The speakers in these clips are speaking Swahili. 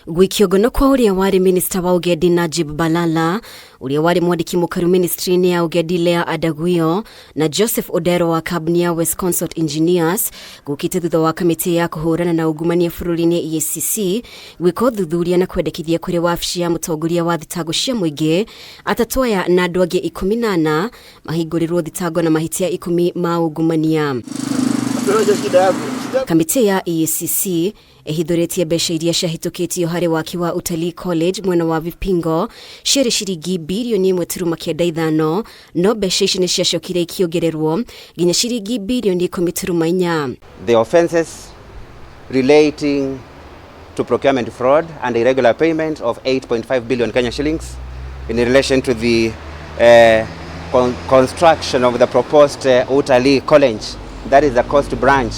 GWIKIO no kwa URIA wari Minister wa UGENDI NAJIB Balala, URIA wari mwandiki MUKARU Ministryini ya UGENDI LEAH ADDA GWIYO na Joseph ODERO wa KAMBUNI ya West Consort Engineers gukite thutha wa kamiti ya KUHURANA na UNGUMANIA bũrũri-inĩ EACC gwĩka ũthuthuria na kwendekithia kũrĩ wabici ya mũtongoria wa thitango cia mũingĩ ATATU aya na andũ angĩ 14 mahingũrĩrwo thitango na mahĩtia 10 ma UNGUMANIA. Kamiti ya EACC ehithũrĩtie mbeca iria ciahĩtũkĩtio harĩ waki wa Utalii College mwena wa Vipingo ciarĩ ciringi bilioni 1.5 no mbeca ici nĩ ciacokire ikiongererwo nginya ciringi bilioni 10.4. The offences relating to procurement fraud and irregular payment of 8.5 billion Kenya shillings in relation to the construction of the proposed Utalii College, that is the coast branch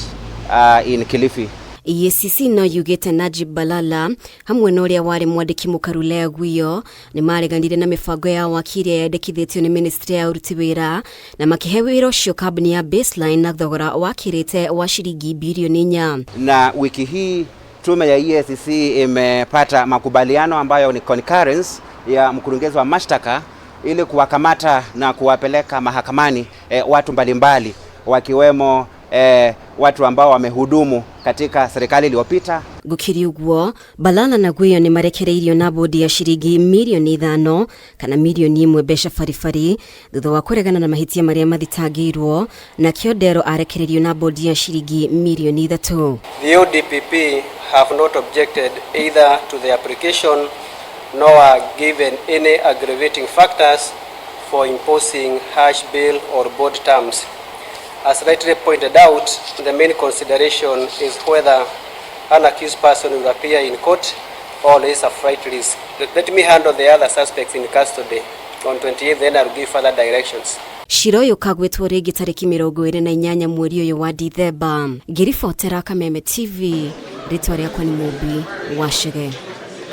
in Kilifi. EACC no yugĩte NAJIB Balala hamwe na ũrĩa warĩ mwandĩki MUKARU LEAH GWIYO nĩ mareganire na mĩbango ya waki ĩrĩa yendekithĩtio nĩ Ministry ya ũruti wĩra na makĩhe wĩra ũcio kambuni ya Baseline na thogora wakĩrĩte wa shilingi bilioni 4. Na wiki hii tume ya EACC imepata makubaliano ambayo ni concurrence ya mkurugenzi wa mashtaka ili kuwakamata na kuwapeleka mahakamani watu mbalimbali wakiwemo watu ambao wamehudumu katika serikali iliyopita. Gukiri uguo Balala na GWIYO ni marekereirio na bodi ya shilingi milioni 5 kana milioni 1 mbeca farifari thutha wa kuregana na mahitia maria mathitangirwo na ODERO arekereirio na bodi ya shilingi milioni 3. The ODPP have not objected either to the application nor given any aggravating factors for imposing harsh bail or board terms. As rightly pointed out, the main consideration is whether an accused person will appear in court or is a flight risk. Let me handle the other suspects in custody. On 28th, then I'll give further directions. Shiro yukagwetwo rĩngĩ tarĩki 28 mweri ũyũ wa Dithemba. Ngiribotera Kameme TV, rĩtwa rĩakwa nĩ Mũmbi wa Haceke.